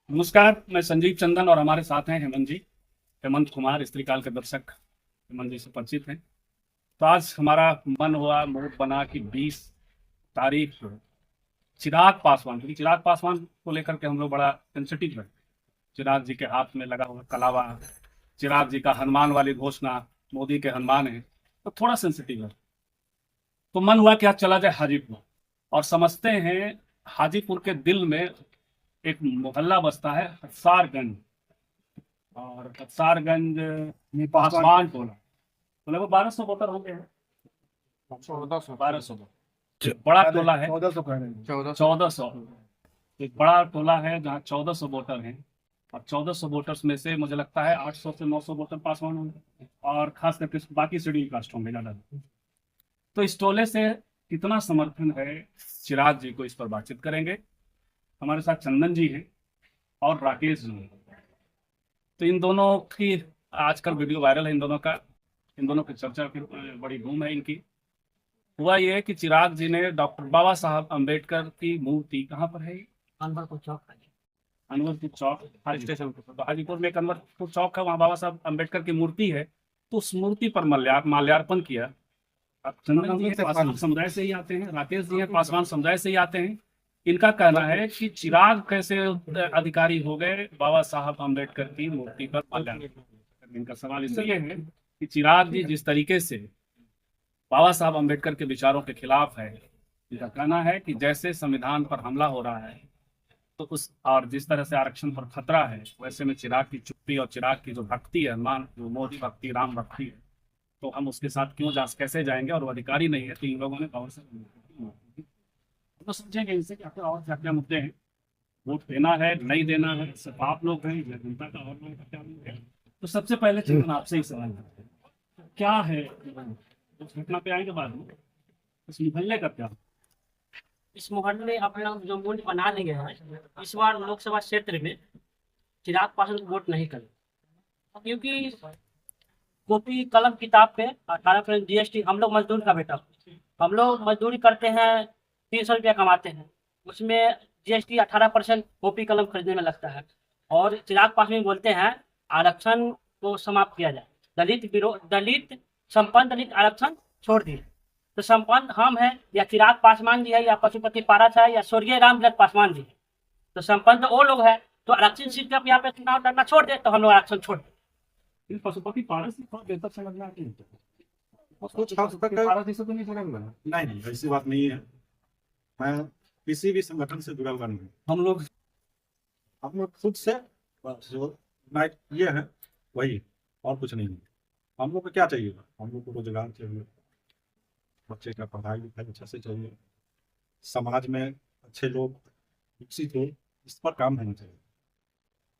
नमस्कार, मैं संजीव चंदन और हमारे साथ हैं हेमंत जी। हेमंत कुमार स्त्री काल के दर्शक हेमंत जी से परिचित हैं। तो आज हमारा मन हुआ, मूड बना कि 20 तारीख को चिराग पासवान, क्योंकि चिराग पासवान को लेकर के हम लोग बड़ा सेंसिटिव है। चिराग जी के हाथ में लगा हुआ कलावा, चिराग जी का हनुमान वाली घोषणा, मोदी के हनुमान है, तो थोड़ा सेंसिटिव है। तो मन हुआ कि आज चला जाए हाजीपुर, और समझते हैं हाजीपुर के दिल में एक मोहल्ला बसता है हसारगंज, और हसारगंज ये पासवान टोला। तो लगभग 1200 वोटर होंगे, 1200 बड़ा टोला है। 1400 कह रहे हैं। 1400 एक बड़ा टोला है जहाँ 1400 वोटर हैं, और 1400 वोटर्स में से मुझे लगता है 800 से 900 वोटर पासवान होंगे, और खास करके बाकी शेड्यूल कास्ट होंगे ज्यादा। तो इस टोले से कितना समर्थन है चिराग जी को, इस पर बातचीत करेंगे। हमारे साथ चंदन जी हैं और राकेश जी हैं। तो इन दोनों की आजकल वीडियो वायरल है, इन दोनों की चर्चा की बड़ी धूम है इनकी। हुआ ये कि चिराग जी ने डॉक्टर बाबा साहब अम्बेडकर की मूर्ति, कहाँ पर है ये? अनवरपुर चौक अनवरपुर चौक, हर स्टेशन पर। तो हाजीपुर में एक अनवरपुर चौक है, वहाँ बाबा साहब अम्बेडकर की मूर्ति है। तो उस मूर्ति पर माल्यार्पण किया। अब चंदन जी पासवान समुदाय से ही आते हैं, राकेश जी हैं पासवान समुदाय से ही आते हैं। इनका कहना है कि चिराग कैसे अधिकारी हो गए बाबा साहब अम्बेडकर की मूर्ति पर माल्यार्पण। इनका सवाल इसलिए है कि चिराग जी जिस तरीके से बाबा साहब अम्बेडकर के विचारों के खिलाफ है, इनका कहना है कि जैसे संविधान पर हमला हो रहा है, तो उस और जिस तरह से आरक्षण पर खतरा है, वैसे में चिराग की चुप्पी और चिराग की जो भक्ति है, मान जो मोदी भक्ति, राम भक्ति है, तो हम उसके साथ क्यों कैसे जाएंगे, और वो अधिकारी नहीं है। तो इन लोगों ने बाबा साहब, तो समझेंगे इनसे कि आखिर और क्या क्या मुद्दे हैं, वोट देना है नहीं देना है, सिर्फ आप लोग हैं या जनता का और लोगों का क्या मुद्दा है। तो सबसे पहले चंदन आपसे ही सवाल करते हैं, क्या है उस घटना पे आएंगे बाद में, उस मोहल्ले का क्या? इस मोहल्ले में अपना जो मूड बना लेंगे हैं, इस बार लोकसभा क्षेत्र में चिराग पासवान को वोट नहीं करें, क्योंकि कॉपी कलम किताब पे 18% जीएसटी। हम लोग मजदूर का बेटा, हम लोग मजदूरी करते हैं, 300 रुपया कमाते हैं, उसमें जीएसटी 18% कॉपी कलम खरीदने में लगता है। और चिराग पासवान बोलते हैं आरक्षण को समाप्त किया जाए, दलित संपन्न दलित आरक्षण छोड़ दिए। तो संपन्न हम है या चिराग पासवान जी है या पशुपति पारस है या स्वर्गीय रामविलास पासवान जी है। तो संपन्न तो वो लोग है, तो आरक्षण सीट पे यहाँ पे चुनाव लड़ना छोड़ दे, तो हम लोग आरक्षण छोड़ दे। इन पशुपति पारस से थोड़ा बेहतर समझना है कुछ हद तक पारस इसे तो नहीं समझ। नहीं, ऐसी बात नहीं है। मैं किसी भी संगठन से जुड़ा हुआ नहीं हूँ। हम लोग खुद से बस जो नाइट ये है वही, और कुछ नहीं है। हम लोग को क्या चाहिए? हम लोग को रोजगार चाहिए, बच्चे का पढ़ाई लिखाई अच्छा से चाहिए, समाज में अच्छे लोग विकसित हो, इस पर काम होना चाहिए।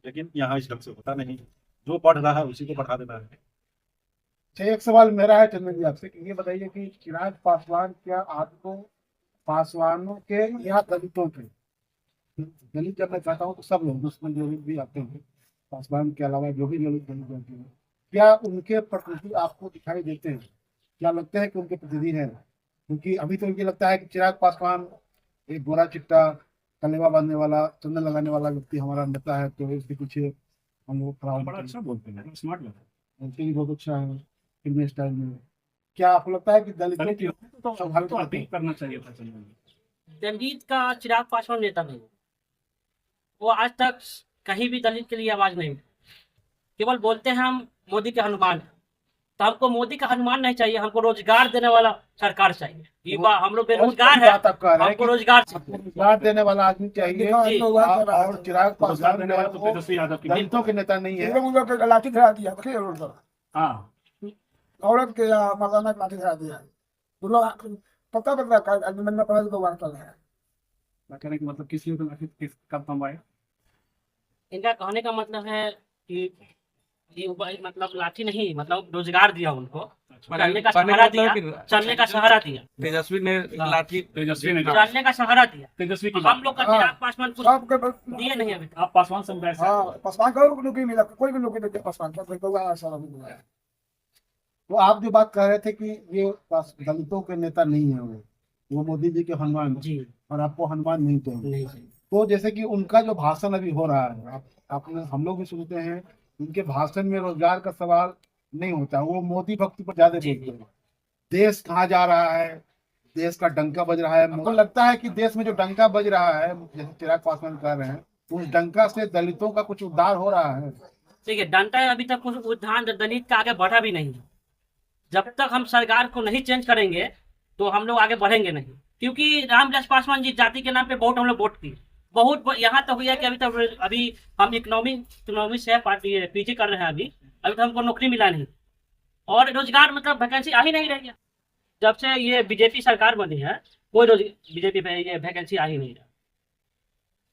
लेकिन यहाँ इस ढंग से होता नहीं। जो पढ़ रहा है उसी को पढ़ा देना है। अच्छा, एक सवाल मेरा है चंदन जी आपसे कि ये बताइए कि चिराग पासवान क्या आपको पासवानों के या दलितों के, दलित जब मैं कहता हूँ तो सब लोग दुश्मन जो भी आते हैं पासवान के अलावा जो भी दलित होते हैं, क्या उनके प्रतिनिधि आपको दिखाई देते हैं? क्या लगता है कि उनके प्रतिनिधि हैं? क्योंकि अभी तो मुझे लगता है कि चिराग पासवान एक गोरा चिट्टा कलेवा बांधने वाला, चंदन लगाने वाला व्यक्ति हमारा नेता है, तो इसके पीछे हम लोग खड़ा बड़ा अच्छा बोलते हैं, स्मार्ट लगता है। उनके भी बहुत अच्छा है फिल्मी स्टाइल में। क्या आपको लगता है कि दलितों की तो अपील करना चाहिए था चंदन जी। दलित का चिराग पासवान नेता नहीं, वो आज तक कहीं भी दलित के लिए आवाज नहीं, केवल बोलते हैं हम मोदी के हनुमान। तो हमको मोदी का हनुमान नहीं चाहिए, हमको रोजगार देने वाला सरकार चाहिए। युवा हम लोग बेरोजगार है, हमको रोजगार रोजगार देने वाला आदमी चाहिए। जी। और चिराग रोजगार पासवान देने वाला तो तेजस्वी यादव की दलितों के नेता नहीं है। लाठी खड़ा दिया देखिए रोड पर, हाँ, औरत के या मर्दाना के लाठी खड़ा दिया। तो लोग पता आदमी मन में पड़ा तो बात कर रहा है। कहने का मतलब किसी को कब कमाए। इनका कहने का मतलब है कि मतलब लाठी नहीं, मतलब रोजगार दिया उनको, चलने का सहारा दिया, चलने का सहारा दिया। तेजस्वी ने लाठी, तेजस्वी ने चलने का सहारा दिया। तेजस्वी की हम लोग का चिराग पासवान कुछ सबके दिए नहीं अभी तक। आप पासवान समुदाय से हाँ, पासवान का नौकरी मिला, कोई भी नौकरी देते पासवान का, कोई कोई ऐसा नहीं है। तो आप जो बात कह रहे थे कि ये दलितों के नेता नहीं है, वो मोदी जी के हनुमान जी और आपको हनुमान नहीं चाहिए, नहीं। तो जैसे कि उनका जो भाषण अभी हो रहा है, आपने हम लोग भी सुनते हैं, उनके भाषण में रोजगार का सवाल नहीं होता, वो मोदी भक्ति पर ज्यादा जी, बोलते हैं। देश कहाँ जा रहा है, देश का डंका बज रहा है। मुझे लगता है कि देश में जो डंका बज रहा है, जैसे चिराग पासवान कर रहे हैं, उस डंका से दलितों का कुछ उद्धार हो रहा है। देखिए डंडा अभी तक कुछ उद्धार दलित का आगे बढ़ा भी नहीं है। जब तक हम सरकार को नहीं चेंज करेंगे तो हम लोग आगे बढ़ेंगे नहीं, क्योंकि रामविलास पासवान जी जाति के नाम पे बहुत हम लोग वोट किए। बहुत यहाँ तक हुआ कि अभी हम इकोनॉमी से पार्टी पीजी कर रहे हैं। अभी तक हमको नौकरी मिला नहीं और रोजगार मतलब वैकेंसी आ ही नहीं रही है। जब से ये बीजेपी सरकार बनी है कोई बीजेपी पे ये वैकेंसी आ ही नहीं रहा।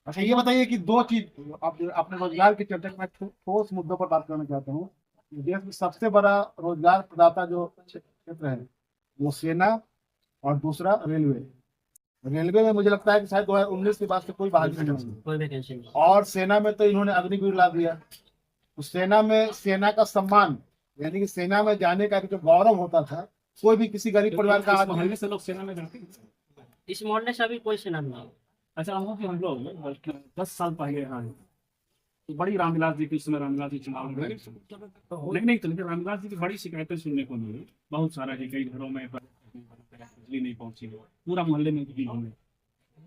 अच्छा ये बताइए कि दो चीज अपने रोजगार की चर्चा में ठोस मुद्दों पर बात करना चाहता हूँ। देश में सबसे बड़ा रोजगार प्रदाता जो क्षेत्र है वो सेना और दूसरा रेलवे। रेलवे में मुझे लगता है कि शायद 2019 के बाद से कोई बहाली नहीं हुई, कोई वैकेंसी नहीं। और सेना में तो इन्होंने अग्निवीर ला दिया। तो सेना में सेना का सम्मान, यानी कि सेना में जाने का जो गौरव होता था, कोई भी किसी गरीब परिवार का इस मोहल्ले से लोग सेना में जाते हैं। इस मोहल्ले से अभी कोई सेना नहीं है। अच्छा हम लोग 10 साल पहले यहाँ आए, तो बड़ी रामविलास जी के समय रामविलास जी चुनाव लड़े, नहीं तो लेकिन रामविलास जी की बड़ी शिकायतें सुनने को मिली। बहुत सारा है, कई घरों में बिजली नहीं पहुंची, पूरा मोहल्ले में बिजली नहीं,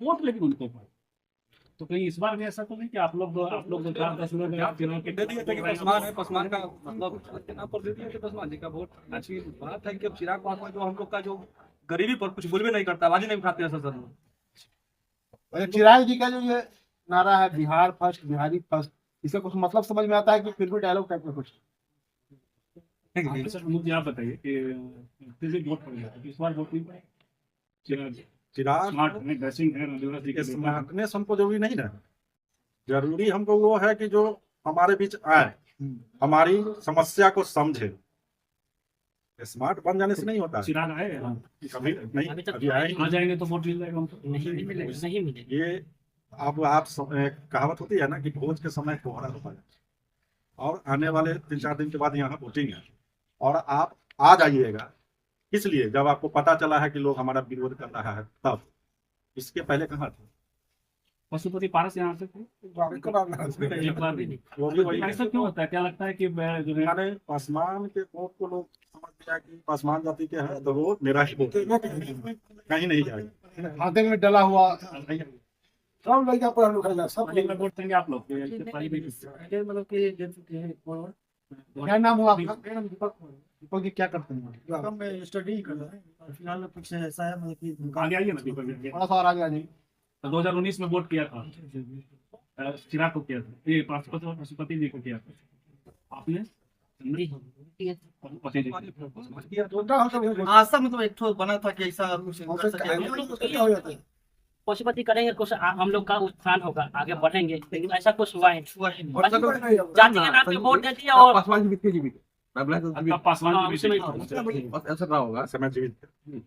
वोट लेकिन उनको पड़े। तो कहीं इस बार भी ऐसा तो नहीं कि आप लोग 4-10 लोग दे दिए थे कि पसमान है, पसमान का मतलब चुनाव पर दे दिए थे पसमान जी का वोट। अच्छी बात है कि अब चिराग पासवान जो हम लोग का जो गरीबी पर कुछ बोल भी नहीं करता, आवाज ही नहीं उठाते ऐसा सर। और चिराग जी का जो ये नारा है बिहार फर्स्ट, बिहारी फर्स्ट, इसका कुछ मतलब समझ में आता है कि फिर भी डायलॉग टाइप में कुछ? सर मुझे आप बताइए कि फिर भी वोट पड़ गया, इस बार वोट नहीं पड़ेगा। चिराग स्मार्ट है, ड्रेसिंग है, रामविलास जी के स्मार्टनेस हमको जरूरी नहीं ना, जरूरी हमको वो है कि जो हमारे बीच आए, हमारी समस्या को समझे। स्मार्ट बन जाने से नहीं होता है। चिराग आए हैं। कभी नहीं, अभी तक अभी आए ही आ जाएंगे तो वोट मिल जाएगा हमको। नहीं मिलेगा। ये अब कहावत होती है ना कि भोज के समय कोहरा होता है, और आने वाले 3-4 दिन के बाद यहाँ वोटिंग है, और आप आ जाइएगा। इसलिए जब आपको पता चला है कि लोग हमारा विरोध कर रहा है, तब इसके पहले कहाँ थे? पशुपति पारस यहाँ से थे एक बार भी नहीं। वो भी वही ऐसा क्यों होता है, क्या लगता है कि जो है मैंने पासवान के वोट को लोग समझ लिया कि पासवान जाति के हैं तो वो मेरा ही वोट है, कहीं नहीं जाएगा। खाते में डला हुआ सब लड़का पढ़ा लिखा सब पाली में वोट देंगे आप लोग? पाली में मतलब कि क्या नाम हुआ आपका? दीपक जी क्या करते हैं? में स्टडी कर रहा है फिलहाल कुछ ऐसा है मतलब कि आगे आइए ना दीपक जी। थोड़ा सा और आगे आ जाइए। तो 2019 में वोट किया था, चिराग को किया था, ये पशुपति जी को किया था आपने? पति जी आशा मतलब एक ठो बना था कि ऐसा कुछ कर सके। हो जाता है पशुपति करेंगे कुछ हम लोग का उत्थान होगा, आगे बढ़ेंगे, लेकिन ऐसा कुछ हुआ है जाति के नाम पे वोट दे दिया और पासवान जी बीते जी बीते आपका पासवान हाँ, जी भी उसमें- थे। बस ऐसा रहा होगा। समय जीवित थे।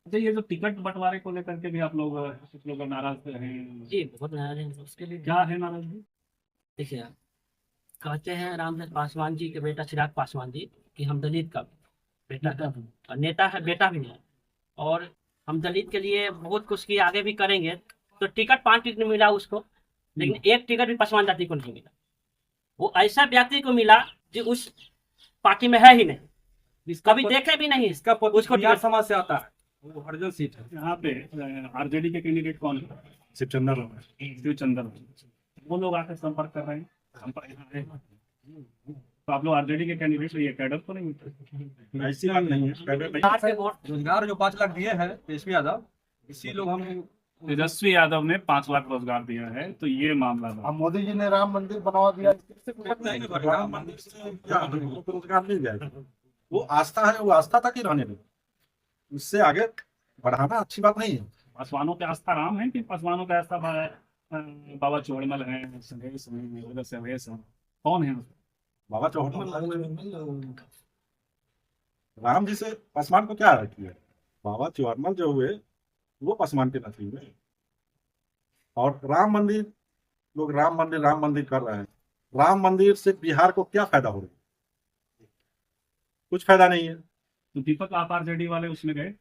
अच्छा ये जो टिकट बंटवारे को लेकर के भी आप लोग कुछ लोग नाराज हैं, जी बहुत नाराज हैं उसके लिए। क्या है नाराजगी? देखिए कहते हैं रामविलास पासवान जी के बेटा चिराग पासवान जी कि हम दलित का बेटा है और नेता है, बेटा भी है, और हम दलित के लिए बहुत कुछ किए, आगे भी करेंगे। तो टिकट 5 टिकट मिला उसको, लेकिन एक टिकट भी पासवान जाति को नहीं मिला। वो ऐसा व्यक्ति को मिला जो उस पार्टी में है ही नहीं, कभी देखे भी नहीं। इसका उसको बिहार समाज से आता है, वो हरिजन सीट है। यहाँ पे आरजेडी के कैंडिडेट कौन है? शिवचंद्र, वो लोग आकर संपर्क कर रहे हैं, संपर्क यहाँ आए हैं। तो आप लोग आरजेडी के कैंडिडेट, ये कैडर तो नहीं मिलता? ऐसी बात नहीं है, कैडर नहीं। बिहार के वोट रोजगार जो 5 लाख दिए हैं तेजस्वी यादव, इसी लोग हम तेजस्वी यादव ने 5 लाख रोजगार दिया है, तो ये मामला था। अब मोदी जी ने राम मंदिर बनवा दिया, राम मंदिर से क्या हमको रोजगार मिल जाएगा? वो आस्था है, वो आस्था तक ही रहने दो, उससे आगे बढ़ाना अच्छी बात नहीं है। पासवानों की आस्था राम है कि पासवानों की आस्था बाबा चौड़मल है, संघेश है, कौन है? बाबा चौहटमल राम जी से पासवान को क्या रखी है? बाबा चौहटमल जो हुए वो पासवान के नथी हुए। और राम मंदिर, लोग राम मंदिर कर रहे हैं। राम मंदिर से बिहार को क्या फायदा हो रहा है? कुछ फायदा नहीं है। तो दीपक आप आरजेडी वाले उसमें गए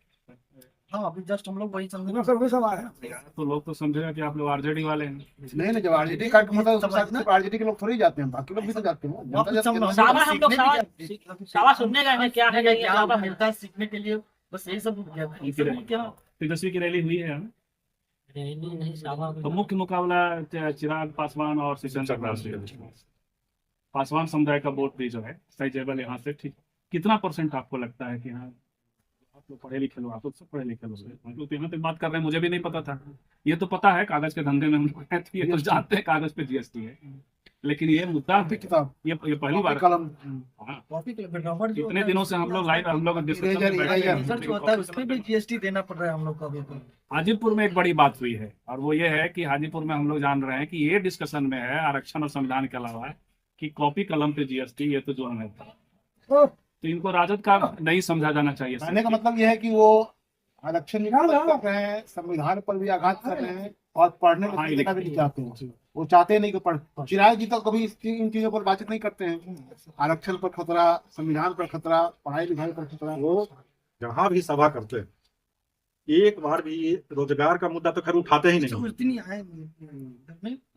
हाँ अभी जस्ट हम लोग वही समझे सर, वही सब आए हैं। तो लोग तो समझेगा कि आप लोग आरजेडी वाले हैं। नहीं नहीं, जब आरजेडी का मतलब उसके साथ सिर्फ आरजेडी के लोग थोड़ी जाते हैं, बाकी लोग भी तो जाते हैं। जनता जब सावा हम लोग सावा सुनने गए हैं, क्या है ये सावा मिलता है सीखने के लिए, बस यही सब क्या तेजस्वी की रैली हुई है। नहीं सावा तो मुख्य मुकाबला चिराग पासवान और सिकंदर राज। पासवान समुदाय का वोट भी जो है साइजेबल यहाँ से ठीक कितना % आपको लगता है कि हाँ आप लोग पढ़े लिखे लोग, आप लोग सब पढ़े लिखे लोग हम लोग तो यहाँ पे बात कर रहे हैं, मुझे भी नहीं पता था। ये तो पता है कागज के धंधे में हम लोग हैं, तो ये तो जानते हैं कागज पे जीएसटी है, लेकिन ये मुद्दा किताब ये पहली बार कलम हाँ, कॉपी के रबड़ जो इतने दिनों से हम लोग लाइव हम लोग डिस्कशन में बैठे हैं। रिजल्ट जो होता है उसमें भी जीएसटी देना पड़ रहा है हम लोग को अभी तो। हाजीपुर में एक बड़ी बात हुई है और वो ये है कि हाजीपुर में हम लोग जान रहे हैं कि ये डिस्कशन में है आरक्षण और संविधान के अलावा कि कॉपी कलम पे जीएसटी, ये तो जो है तो इनको राजद का नहीं समझा जाना चाहिए। कहने का मतलब यह है कि वो आरक्षण कर रहे हैं, संविधान पर भी आघात कर रहे हैं और पढ़ने में लिखना भी नहीं चाहते हैं। वो चाहते नहीं कि पढ़। चिराग जी तो कभी इन चीजों पर बातचीत नहीं करते हैं। आरक्षण पर खतरा, संविधान पर खतरा, पढ़ाई लिखाई पर खतरा। वो जहाँ भी सभा करते हैं एक बार भी रोजगार का मुद्दा तो खैर उठाते ही नहीं।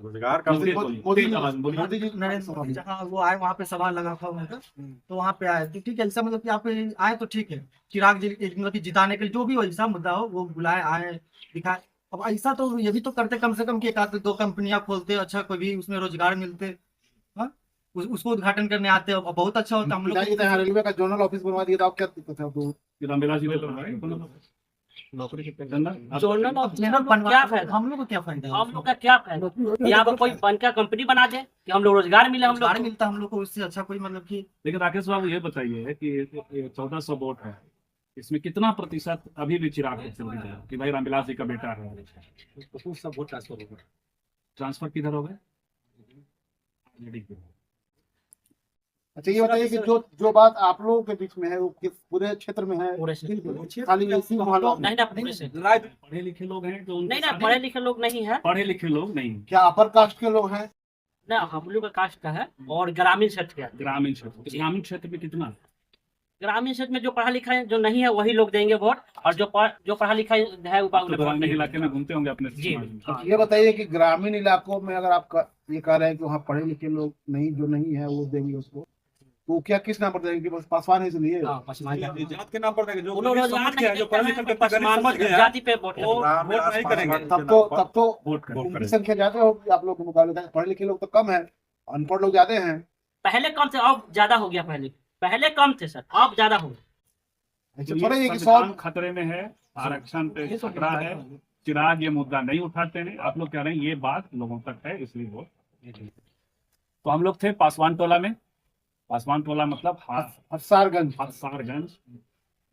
रोजगार का मोदी जी नरेंद्र मोदी जहाँ वो आए वहाँ पे सभा लगा था उनका, तो वहाँ पे आए तो ठीक है, ऐसा मतलब कि आप आए तो ठीक है, चिराग जी मतलब कि जिताने के लिए जो भी ऐसा मुद्दा हो वो बुलाए, आए दिखाए। अब ऐसा तो ये भी तो करते कम से कम कि एक आध 2 कंपनियां खोलते, अच्छा कोई भी उसमें रोजगार मिलते, हाँ उसको उद्घाटन करने आते, और बहुत अच्छा होता। हम लोग रेलवे का जोनल ऑफिस बनवा दिया था, क्या दिक्कत है? जोनल ऑफ क्या फायदा, हम लोग को क्या फायदा, हम लोग का क्या फायदा? यहाँ पर कोई बनकर कंपनी बना दे कि हम लोग रोजगार मिले, हम लोग मिलता हम लोग को, उससे अच्छा कोई मतलब कि। लेकिन राकेश बाबू ये बताइए कि 1400 वोट है, इसमें कितना प्रतिशत अभी भी चिराग को चल रहा है कि भाई रामविलास जी का बेटा है? सब वोट ट्रांसफर होगा। ट्रांसफर किधर हो गए? अच्छा ये बताइए कि जो बात आप लोगों के बीच में है वो किस पूरे क्षेत्र में है? खाली इसी मोहल्ला में? नहीं ना, पूरे से पढ़े लिखे लोग हैं जो नहीं ना, पढ़े लिखे लोग नहीं है, पढ़े लिखे लोग नहीं, क्या अपर कास्ट के लोग हैं? ना हम लोग का कास्ट का है और ग्रामीण क्षेत्र का। ग्रामीण क्षेत्र में कितना? ग्रामीण क्षेत्र में जो पढ़ा लिखा है जो नहीं है वही लोग देंगे वोट, और जो पढ़ा लिखा है वो तो ग्रामीण इलाके में घूमते होंगे अपने जी। समाज में। ये बताइए कि ग्रामीण इलाकों में अगर आप ये कह रहे हैं कि वहाँ पढ़े लिखे लोग नहीं, जो नहीं है वो देंगे उसको, तो क्या किस नाम पर देंगे? बस पासवान है इसलिए? जात के नाम पर देंगे, जो लोग समझ गए हैं, जो पढ़े लिखे व्यक्ति गरीब समझ गए हैं, जाति पे वोट वो वोट नहीं करेंगे। तब तो वोट करें। उनकी संख्या ज्यादा होगी आप लोग के मुकाबले। पढ़े लिखे लोग तो कम है, अनपढ़ लोग ज्यादा हैं। पहले कम थे, अब ज्यादा हो गया। पहले कम थे सर, अब ज्यादा हो गया। अच्छा थोड़ा ये कि संविधान खतरे में है, आरक्षण पे खतरा है, चिराग ये मुद्दा नहीं उठाते हैं। आप लोग कह रहे हैं ये बात लोगों तक है इसलिए वो। तो हम लोग थे पासवान टोला में। पासवान टोला मतलब हथसारगंज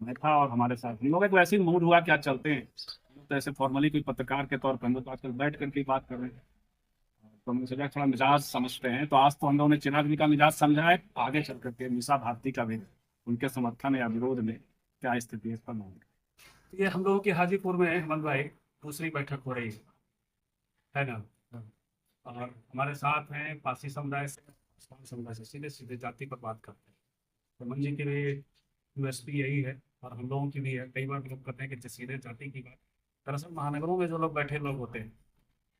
मैं था और हमारे साथ हम लोग एक वैसे ही मूड हुआ क्या चलते हैं, तो ऐसे फॉर्मली कोई पत्रकार के तौर पर हम लोग तो आजकल बैठ करके बात कर रहे हैं, तो हमने सोचा थोड़ा मिजाज समझते हैं। तो आज तो हम लोगों ने चिराग जी का मिजाज समझा है, आगे चल करके मीसा भारती का भी उनके समर्थन या विरोध में क्या स्थिति है इस पर मांग। ये हम लोगों की हाजीपुर में हेमंत भाई दूसरी बैठक हो रही है ना, और हमारे साथ हैं पासी समुदाय से सीधे सीधे जाति पर बात करते हैं। तो मन जी के लिए यूएसपी यही है और हम लोगों की भी है। कई बार लोग कहते हैं कि सीधे जाति की बात, दरअसल महानगरों में जो लोग बैठे लोग होते हैं,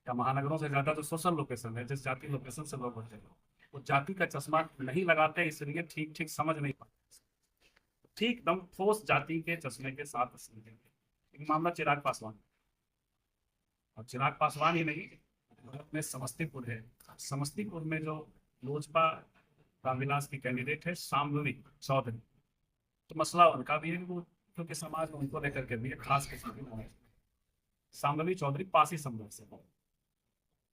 या महानगरों से ज़्यादा तो सोशल लोकेशन है, जिस जाति लोकेशन से लोग होते हैं, वो जाति का चश्मा नहीं लगाते, इसलिए ठीक ठीक समझ नहीं पाते, ठीक एकदम ठोस जाति के चश्मे के साथ समझेंगे। मामला चिराग पासवान, और चिराग पासवान ही नहीं, में समस्तीपुर है। समस्तीपुर में जो लोजपा रामविलास की कैंडिडेट है शाम्भवी चौधरी, तो मसला उनका भी है, वो क्योंकि समाज में उनको लेकर के भी है, खास किस्म की शाम्भवी चौधरी पासी समुदाय से।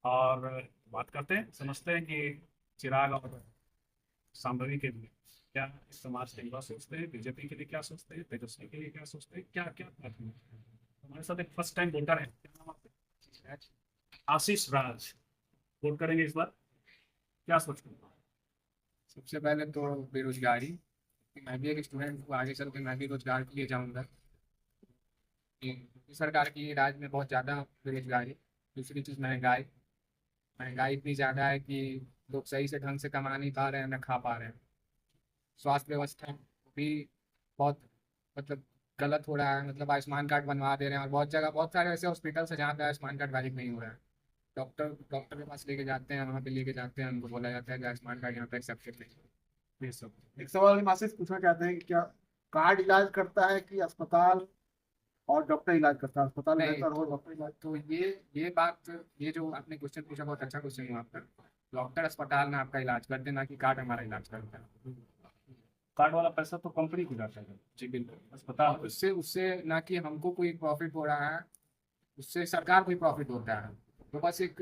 और बात करते हैं, समझते हैं कि चिराग और शाम्भवी के लिए क्या इस समाज के युवा सोचते हैं, बीजेपी के लिए क्या सोचते हैं, तेजस्वी के लिए क्या सोचते हैं, क्या क्या हमारे साथ एक फर्स्ट टाइम वोटर है आशीष राज, वोट करेंगे इस बार, क्या सोचते हैं? सबसे पहले तो बेरोजगारी, मैं भी एक स्टूडेंट हूँ, आगे चल के मैं भी रोजगार के लिए जाऊँगा। सरकार की राज में बहुत ज़्यादा बेरोजगारी। दूसरी चीज़ महंगाई इतनी ज़्यादा है कि लोग सही से ढंग से कमा नहीं पा रहे हैं, न खा पा रहे हैं। स्वास्थ्य व्यवस्था भी बहुत मतलब गलत हो रहा है, मतलब आयुष्मान कार्ड बनवा दे रहे हैं, और बहुत जगह बहुत सारे ऐसे हॉस्पिटल है जहाँ पे आयुष्मान कार्ड वैलिड नहीं हो रहा है। डॉक्टर के पास लेके जाते हैं, वहाँ पे लेके जाते हैं, उनको बोला जाता है कि आयुष्मान कार्ड यहाँ पे एक्सेप्टेड नहीं है। ये सब एक सवाल हम आपसे पूछना चाहते हैं कि क्या कार्ड इलाज करता है कि अस्पताल और डॉक्टर इलाज करता है? अस्पताल नहीं। बेहतर हो, डॉक्टर इलाज? तो ये बात, ये जो आपने क्वेश्चन पूछा बहुत अच्छा क्वेश्चन हुआ आपका। डॉक्टर अस्पताल में आपका इलाज करते हैं, ना कि कार्ड हमारा इलाज करता है। कार्ड वाला पैसा तो कंपनी को जाता है। जी बिल्कुल। अस्पताल और उससे उससे ना कि हमको कोई प्रॉफिट हो रहा है, उससे सरकार को ही प्रॉफिट होता है। तो बस एक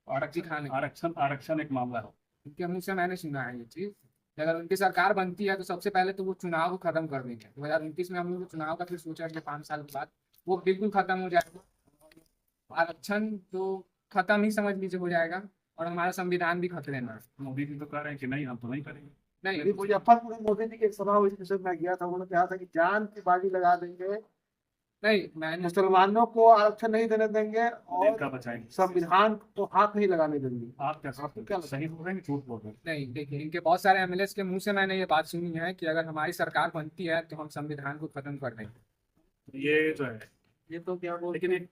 औरत खाने आरक्षण एक मामला है। उनके मुँह से मैंने सुना है ये चीज़। अगर उनकी सरकार बनती है तो सबसे पहले तो वो चुनाव को खत्म कर देंगे। 2029 में हम लोग चुनाव का फिर सोचा कि 5 साल के बाद वो बिल्कुल खत्म हो जाएगा। आरक्षण तो खत्म ही समझ लीजिए हो जाएगा, और हमारा संविधान भी खतरे में है। मोदी जी तो कह रहे हैं कि नहीं, हम तो नहीं करेंगे। नहीं, मुजफ्फरपुर में मोदी जी की एक सभा हुई थी जिसमें मैं गया था, उन्होंने कहा था कि जान की बाजी लगा देंगे, नहीं मैंने मुसलमानों को आरक्षण नहीं देने देंगे देश का और बचाएंगे। संविधान को हाथ नहीं लगाने देंगे। आप क्या सही बोल रहे हैं, झूठ बोल रहे हैं? नहीं, देखिए इनके बहुत सारे एमएलए के मुंह से मैंने ये बात सुनी है कि अगर हमारी सरकार बनती है तो हम संविधान को खत्म कर देंगे। ये जो है, ये तो क्या बोल, लेकिन एक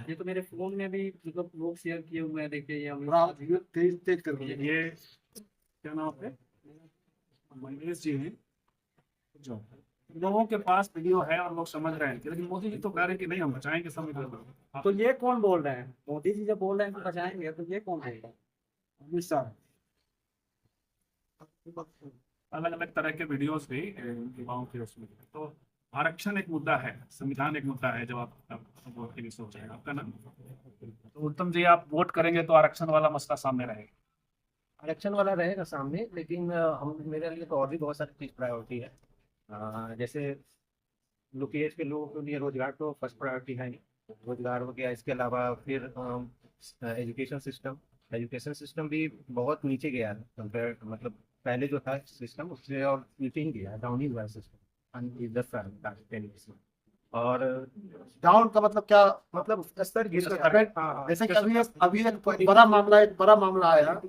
ये तो मेरे फोन में भी मतलब लोग शेयर किए हुए हैं। देखिए ये हम थोड़ा तेज तेज कर दो। ये क्या नाम है, महेश जी हैं, जो लोगों के पास वीडियो है और लोग समझ रहे हैं, लेकिन मोदी जी तो कह रहे हैं कि नहीं, हम बचाएंगे संविधान। तो ये कौन बोल रहे हैं? मोदी जी जब बोल रहे हैं कि बचाएंगे, तो ये कौन बोल रहा है? अमित शाह। अलग अलग तरह के वीडियोस भी युवाओं के उसमें। तो आरक्षण एक मुद्दा है, संविधान एक मुद्दा है। जब आप वोट के लिए सोच रहे हैं, आपका ना, तो उत्तम जी आप वोट करेंगे तो आरक्षण वाला मसला सामने रहेगा। आरक्षण वाला रहेगा सामने, लेकिन हम मेरे लिए तो और भी बहुत सारी चीज़ प्रायोरिटी है। जैसे लोकेश के लोगों के लिए रोजगार तो फर्स्ट प्रायोरिटी है ही, रोजगार हो गया। इसके अलावा फिर एजुकेशन सिस्टम भी बहुत नीचे गया है कंपेयर, मतलब पहले जो था सिस्टम उससे और नीचे ही गया, डाउन ही हुआ है सिस्टम 10 साल 10 ईयर्स में। और डाउन का मतलब क्या? मतलब स्तर गिर इसका गया। effect, हाँ, जैसे कि इसका अभी एक बड़ा मामला आया।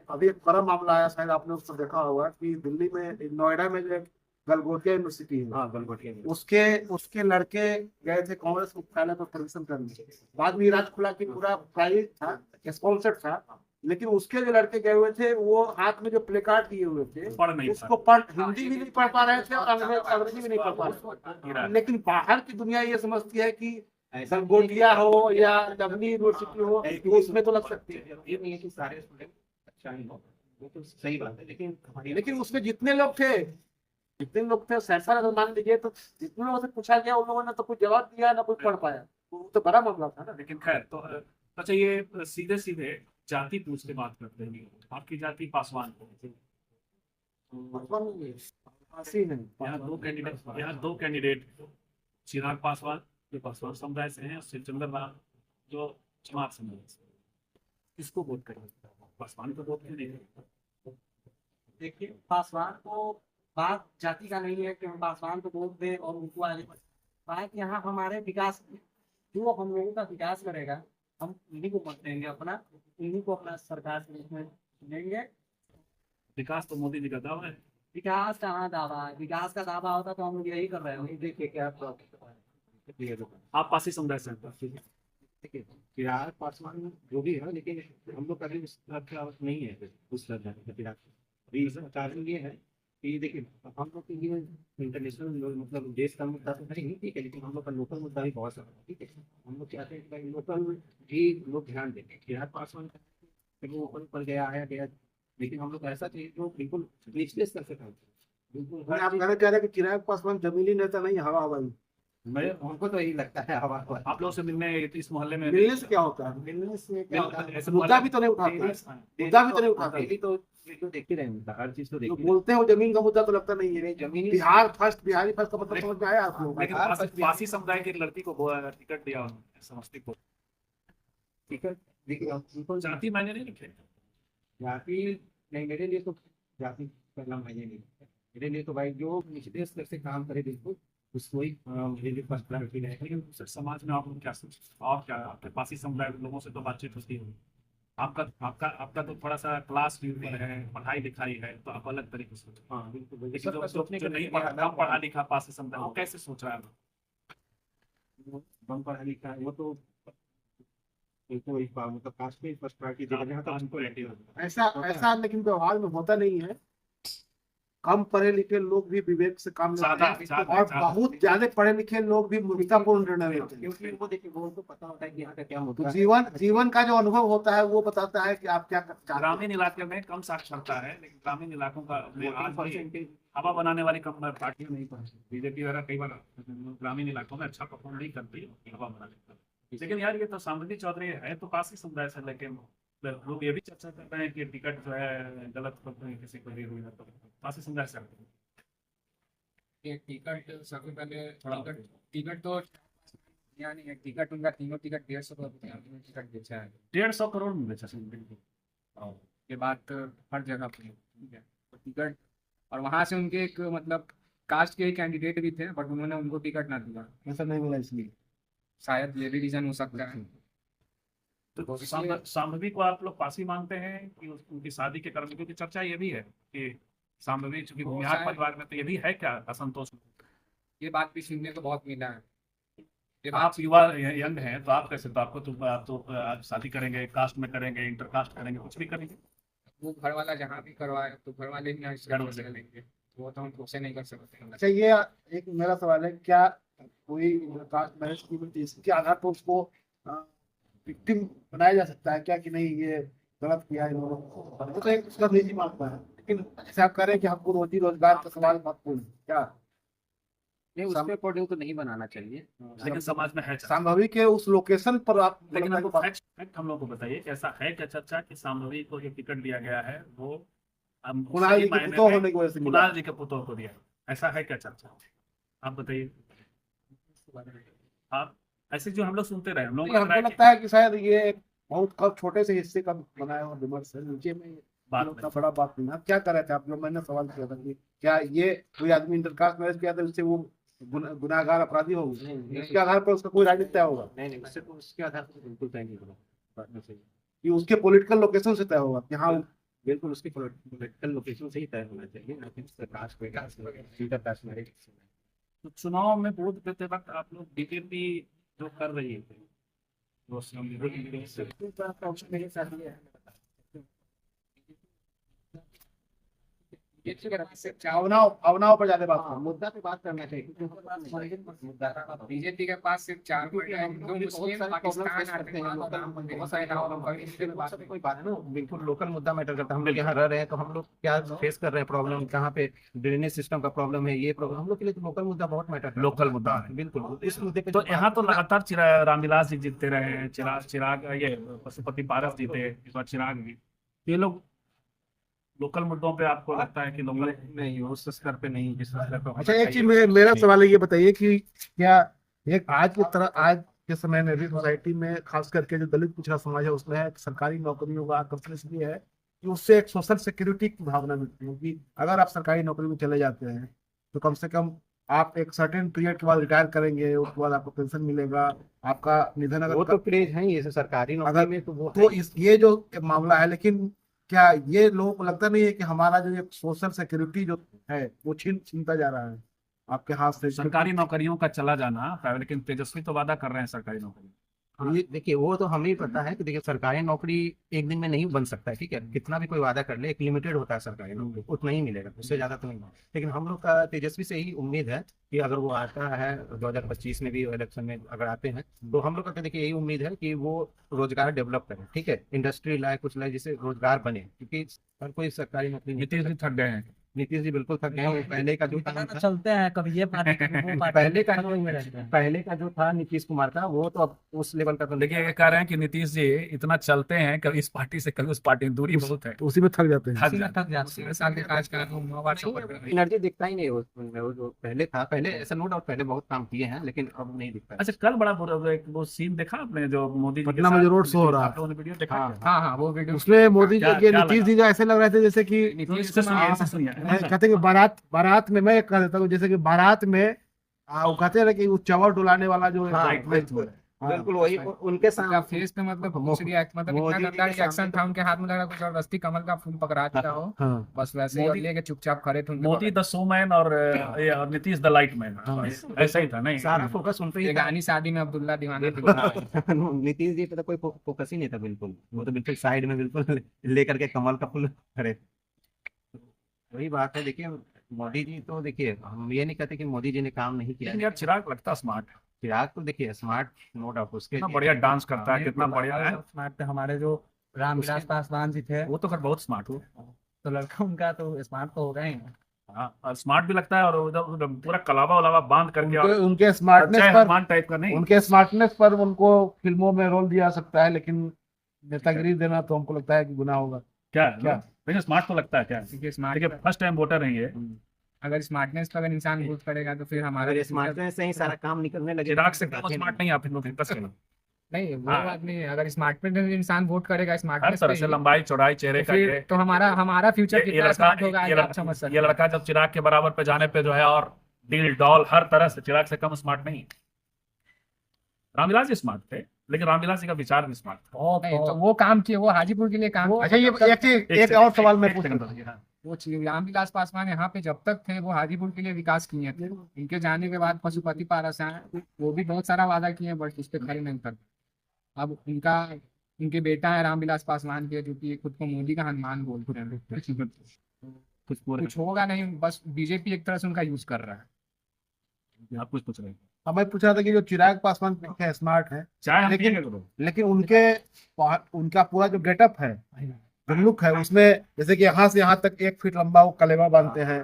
अभी एक बड़ा मामला आया, शायद आपने उसको देखा होगा कि दिल्ली में, नोएडा में जो गलगोटिया यूनिवर्सिटी है, हाँ गलगोटिया में। उसके लड़के गए थे कांग्रेस मुख्यालय पर प्रदर्शन करने। बाद में राज खुला कि पूरा प्राइवेट था, स्पॉन्सर्ड था, लेकिन उसके जो लड़के गए हुए थे वो हाथ में जो प्लेकार्ड दिए हुए थे पढ़ नहीं उसको हिंदी भी नहीं पढ़ पा रहे थे और अंग्रेजी भी नहीं पढ़ पा रहे थे। लेकिन बाहर की दुनिया ये समझती है कि गलगोटिया हो या लवली यूनिवर्सिटी हो, तो उसमें तो लग सकती है। ये नहीं है कि सारे स्टूडेंट अच्छा ही हो, वो तो सही बात है, लेकिन उसमें जितने लोग थे सैंपल अगर मान लीजिए, तो जितने लोगों से पूछा गया उन लोगों ने तो कुछ जवाब दिया ना कोई पढ़ पाया। वो तो बड़ा मामला था ना। लेकिन खैर, तो अच्छा, ये सीधे सीधे जाति पूछ के बात करते हैं। आपकी जाति पासवान को, यहाँ दो कैंडिडेट चिराग पासवान जो पासवान समुदाय से हैं, शिवचंद्र लाल जो चमार समुदाय से। किसको वोट करेंगे? पासवान को वोट क्यों नहीं करेंगे? देखिए, पासवान को बात जाति का नहीं है कि हम पासवान को वोट दें और उनको आगे बात यहाँ हमारे विकास, जो हम लोगों का विकास करेगा, हम इन्हीं को मत देंगे, इन्हीं को अपना सरकार के रूप में चुनेंगे। विकास तो मोदी जी का दावा है। विकास कहाँ दावा है? विकास का दावा होता तो हम लोग यही कर रहे हैं। देखिए क्या आप पासी समुदाय से हैं। चिराग पासवान जो भी है, लेकिन हम लोग कभी उस नहीं है उस कारण ये है कि देखिए हम लोग के लिए इंटरनेशनल मतलब देश का मुद्दा तो नहीं, ठीक है, लेकिन हम लोग का लोकल मुद्दा भी बहुत सारा है, ठीक है। हम लोग चाहते हैं कि भाई लोकल भी लोग ध्यान दें। चिराग पासवान वो ऊपर पर गया, लेकिन हम लोग ऐसा चाहिए जो बिल्कुल निचले स्तर से काम करे। बिल्कुल आप कहना चाह रहे हैं कि चिराग पासवान जमीनी नेता नहीं, हवा हवाई। मैं हमको तो यही लगता है हवा हवा। आप लोग से मिलने इस मोहल्ले में मिलने से क्या होता है? मिलने से क्या होता है? ऐसे मुद्दा भी तो नहीं उठाता, मुद्दा भी तो नहीं उठाता। डेली तो वीडियो देखते रहे, मुद्दा हर चीज तो जो देखते बोलते हैं वो जमीन का मुद्दा तो लगता नहीं है। जमीनी बिहारी फर्स्ट का मतलब समझ में आया आप लोग? लेकिन पासी समुदाय की एक लड़की को टिकट दिया उन्होंने समस्तीपुर। टिकट देखिए उनको जाति मायने नहीं रखे। जाति नहीं, मेरे लिए तो जाति पहला मायने नहीं है। मेरे लिए तो भाई जो निचले स्तर से काम करे बिल्कुल उसको ही मेरे लिए फर्स्ट प्रायोरिटी रहेगा। लेकिन समाज में आप लोग क्या सोचते हैं? और क्या आपके पासी समुदाय के लोगों से तो बातचीत होती है। आपका तो थोड़ा सा क्लास भी ऊपर है, पढ़ाई लिखाई है, तो आप अलग तरीके से सोचते हैं। हाँ बिल्कुल, लेकिन सबका सोचने जो का नहीं तरीका कम पढ़ा लिखा पासी समुदाय, वो कैसे सोच रहा है? कम पढ़ा लिखा है वो तो उनको मतलब कास्ट में फर्स्ट प्रायोरिटी दी जहाँ तक उनको रहती है। ऐसा लेकिन व्यवहार में होता नहीं है। कम पढ़े लिखे लोग भी विवेक से काम लेते हैं और बहुत ज्यादा पढ़े लिखे लोग भी मूर्खतापूर्ण निर्णय लेते हैं। क्योंकि वो देखिए वो उनको पता होता है कि यहाँ का क्या तो मुद्दा है। जीवन का जो अनुभव होता है वो बताता है कि आप क्या चाहते हैं। ग्रामीण इलाके में कम साक्षरता है, लेकिन ग्रामीण इलाकों का में आज भी हवा बनाने वाली कम पार्टियां नहीं पहुंची। बीजेपी वगैरह कई बार ग्रामीण इलाकों में अच्छा परफॉर्म नहीं करती है हवा बनाने का। लेकिन यार ये तो सामंती चौधरी है तो पास ही समुदाय से, लेकिन लोग ये भी चर्चा कर रहे हैं कि टिकट जो है गलत किसी को दी हुई है, तो पास ही समुदाय से आते हैं। ये टिकट सबसे पहले टिकट तो यानी एक टिकट उनका तीनों टिकट 150 रुपये टिकट बेचा है। 150 करोड़ में बेचा बिल्कुल। ये बात हर जगह पे ठीक है। तो टिकट और वहाँ से उनके एक मतलब कास्ट के ही कैंडिडेट भी थे, बट उन्होंने उनको टिकट ना दिया। ऐसा नहीं मिला इसलिए शायद ये भी रीजन हो सकता है। तो शांभवी को आप लोग पास ही मानते हैं कि उनकी शादी के कारण, क्योंकि चर्चा ये भी है कि शांभवी चूंकि भूमिहार परिवार में, तो ये भी है क्या असंतोष? ये बात भी सुनने को बहुत मिला है। आप युवा यंग हैं तो आप कैसे, तो आपको तो आप शादी करेंगे, कास्ट में करेंगे, इंटर कास्ट करेंगे, कुछ भी करेंगे। वो घर वाला जहाँ भी करवाए तो घर वाले ही घर लेंगे, वो तो हम उसे नहीं कर सकते। अच्छा, ये एक मेरा सवाल है, क्या कोई कास्ट मैरिज की इसके आधार पर उसको विक्टिम बनाया जा सकता है क्या कि नहीं ये गलत किया है इन्होंने? वो तो एक उसका निजी मामला है, लेकिन जैसे आप कह रहे हैं कि हमको रोजी रोजगार का सवाल महत्वपूर्ण है, क्या नहीं उसके अकॉर्डिंग तो नहीं बनाना चाहिए, लेकिन समाज में है चर्चा। शांभवी के उस लोकेशन पर आप लेकिन हमको फैक्ट हम लोग को बताइए कि ऐसा है क्या चर्चा कि शांभवी को जो टिकट दिया गया है वो कुणाल जी के पुतोह होने की वजह से मिला? कुणाल जी के पुतोह को दिया, ऐसा है क्या चर्चा? आप बताइए। आप ऐसे जो हम लोग सुनते रहे, हम लोग हमको लगता है कि शायद ये बहुत कम छोटे से हिस्से का बनाया हुआ विमर्श है, नीचे में बात उतना बड़ा बात नहीं। आप क्या कर रहे थे? आप जो मैंने सवाल किया था कि क्या ये कोई आदमी इंटरकास्ट मैरिज किया था उससे वो गुनाहगार अपराधी होगा, इसके आधार पर उसका कोई राजनीति तय होगा? नहीं उससे तो उसके आधार पर बिल्कुल तय नहीं होगा, बात में सही कि उसके पॉलिटिकल लोकेशन से तय होगा कि हाँ बिल्कुल उसकी पॉलिटिकल लोकेशन से ही तय होना चाहिए, ना कि कास्ट इंटरकास्ट मैरिज। तो चुनाव में वोट देते वक्त आप लोग बीजेपी जो कर रही थे वो भावनाओं पर ज्यादा बात मुद्दा पे बात करना चाहिए। बीजेपी के पास सिर्फ 4 पॉइंट है, हिंदू मुस्लिम पाकिस्तान कोई बात है ना, बिल्कुल लोकल मुद्दा मैटर करता है। हम लोग यहाँ रह रहे हैं तो हम लोग क्या फेस कर रहे हैं प्रॉब्लम, कहाँ पे ड्रेनेज सिस्टम का प्रॉब्लम है, ये प्रॉब्लम हम लोग के लिए तो लोकल मुद्दा बहुत मैटर करता है। लोकल मुद्दा है बिल्कुल इस मुद्दे पे तो यहाँ तो लगातार रामविलास जी जीतते रहे हैं, चिराग ये पशुपति पारस जीते, इस बार चिराग भी। ये लोग लोकल मुद्दों पे आपको लगता है कि लोकल नहीं उस स्तर पे नहीं जिस स्तर पे। अच्छा, एक चीज मेरा सवाल है, ये बताइए कि क्या एक आज के समय में भी सोसाइटी में खास करके जो दलित पिछड़ा समाज है उसमें है सरकारी नौकरियों का आकर्षण इसलिए है कि उससे एक सोशल सिक्योरिटी की भावना मिलती है कि अगर आप सरकारी नौकरी में चले जाते हैं तो कम से कम आप एक सर्टेन पीरियड के बाद रिटायर करेंगे, उसके बाद आपको पेंशन मिलेगा, आपका निधन अगर वो तो क्रेज है ये सरकारी नौकरी में, तो वो तो ये जो मामला है, लेकिन क्या ये लोगों को लगता नहीं है कि हमारा जो एक सोशल सिक्योरिटी जो है वो छीनता जा रहा है आपके हाथ से? सरकारी नौकरियों का चला जाना, लेकिन तेजस्वी तो वादा कर रहे हैं सरकारी नौकरी। ये देखिए वो तो हमें पता है कि देखिए सरकारी नौकरी एक दिन में नहीं बन सकता है, ठीक है, कितना भी कोई वादा कर ले एक लिमिटेड होता है सरकारी नौकरी, उतना ही मिलेगा, उससे ज्यादा तो नहीं। लेकिन हम लोग का तेजस्वी से ही उम्मीद है कि अगर वो आता है 2025 में भी इलेक्शन में अगर आते हैं तो हम लोग का देखिए यही उम्मीद है कि वो रोजगार डेवलप करे, ठीक है, इंडस्ट्री लाए, कुछ लाए जिससे रोजगार बने, क्योंकि हर कोई सरकारी नौकरी। नीतीश जी थक गए हैं, नीतीश जी बिल्कुल थक गए हैं। पहले का जो चलते हैं कभी ये पहले का जो था नीतीश कुमार का वो तो अब उस लेवल का तो देखिए ये कह रहे हैं कि नीतीश जी इतना चलते हैं, कभी इस पार्टी से कभी उस पार्टी, दूरी बहुत है, तो उसी में थक जाते हैं। एनर्जी दिखता ही नहीं उनमें, वो जो पहले था, पहले ऐसा नो डाउट पहले बहुत काम किए हैं लेकिन अब नहीं दिखता। अच्छा, कल बड़ा वो सीन देखा आपने जो मोदी जी पटना में जो रोड शो हो रहा है, वीडियो देखा? हाँ वो वीडियो उसमें मोदी जी के नीतीश जी ऐसे लग रहे थे जैसे कि कहते हैं बारात में, मैं कह देता हूँ जैसे कि बारात में वो कहते हैं कि वो चावल डुलाने वाला जो बिल्कुल वही उनके उनका सामने फेस पे मतलब मतलब इतना मोदी जी गंदा के रिएक्शन सामने था उनके हाथ में, लग रहा कुछ जबरदस्ती कमल का फूल पकड़ा दिया हो, हाँ बस वैसे ही, और मोदी- लेके चुपचाप खड़े थे उनके मोदी बगल। द शोमैन और ये और नीतीश द लाइट मैन, ऐसा ही था नहीं? सारा फोकस उन पे ही था। बेगानी शादी में अब्दुल्ला दीवाना बिल्कुल हाँ। नीतीश जी पे तो कोई फोकस ही नहीं था बिल्कुल, वो तो बिल्कुल साइड में बिल्कुल लेकर के कमल का फूल खड़े। वही बात है, देखिए मोदी जी तो देखिए हम ये नहीं कहते कि मोदी जी ने काम नहीं किया। लेकिन यार चिराग लगता स्मार्ट है, चिराग तो देखिए स्मार्ट नो डाउट, उसके कितना बढ़िया डांस करता है, कितना बढ़िया है। स्मार्ट हमारे जो रामविलास पासवान जी थे, वो तो खैर बहुत स्मार्ट हो। तो लड़का उनका तो स्मार्ट तो हो गए हैं। हाँ, और स्मार्ट भी लगता है, और उधर पूरा कलावा वलावा बांध करके, और उनके स्मार्टनेस अजय पर हनुमान टाइप का नहीं। उनके स्मार्टनेस पर उनको फिल्मों में रोल दिया सकता है, लेकिन नेतागिरी देना तो हमको लगता है कि गुनाह होगा। क्या क्या? लेकिन स्मार्ट तो लगता है क्या? क्योंकि स्मार्ट देखिए फर्स्ट टाइम वोटर नहीं है। अगर स्मार्टनेस पर अगर इंसान वोट करेगा तो फिर हमारा अगर स्मार्टनेस से ही सारा काम निकलने लगे। चिराग से कम स्मार्ट नहीं आप लोग बस करो। नहीं, वो हाँ। बात नहीं है। अगर स्मार्टनेस इंसान वोट करेगा हर स्मार्टनेस तरह से लंबाई चौड़ाई चेहरे का फिर तो हमारा फ्यूचर ये कितना स्मार्ट होगा ये आप समझ सकते ये हैं। लड़का जब चिराग के बराबर पे जाने पे जो है, और डील डॉल हर तरह से चिराग से कम स्मार्ट नहीं। रामविलास जी स्मार्ट थे, लेकिन रामविलास जी का विचार भी स्मार्ट था। नहीं, तो वो काम किए, वो हाजीपुर के लिए काम किए। अच्छा, ये एक और सवाल मैं पूछ सेकंड हाँ। वो रामविलास पासवान यहाँ पे जब तक थे वो हाजीपुर के लिए विकास किए थे। इनके जाने के बाद पशुपति पारस आए, वो भी बहुत सारा वादा किए बट उस पर खड़े नहीं कर। अब इनके बेटा है रामविलास पासवान के, जो कि खुद को मोदी का हनुमान बोलते हैं। कुछ होगा नहीं, बस बीजेपी एक तरह से उनका यूज कर रहा है। आप कुछ पूछ रहे हैं? हमें पूछ रहा था कि जो चिराग पासवान ठीक है, स्मार्ट है, चाहे हम लेकिन- पिएंगे करो। लेकिन उनका पूरा जो गेटअप है, जो लुक है, उसमें जैसे कि यहाँ से यहाँ तक 1 फीट लंबा वो कलेवा बांधते हैं,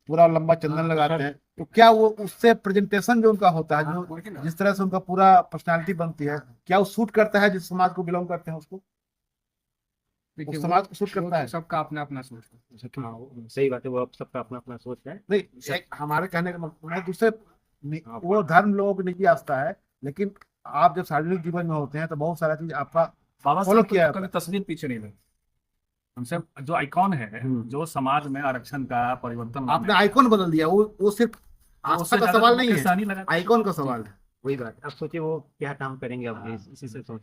पूरा लंबा चंदन लगाते हैं, तो क्या वो उससे प्रेजेंटेशन जो उनका होता है, जो जिस तरह से उनका पूरा पर्सनालिटी बनती है, क्या वो सूट करता है जिस समाज को बिलोंग करते हैं उसको, देखिए, उस समाज को सूट वो करता है? तो सबका अपना अपना सोच है। हाँ सही बात है, वो सबका अपना अपना सोच है। नहीं, हमारे कहने का मतलब है दूसरे वो धर्म लोगों की निजी आस्था है, लेकिन आप जब सार्वजनिक जीवन में होते हैं तो बहुत सारा चीज आपका बाबा फॉलो साहब किया को कभी तस्वीर पीछे नहीं लगे। हमसे जो आइकॉन है, जो समाज में आरक्षण का परिवर्तन आपने आइकॉन बदल दिया, वो सिर्फ आस्था का सवाल नहीं है, लगा। आइकॉन का सवाल है। वही बात, अब सोचिए वो क्या काम करेंगे अब इसी से सोच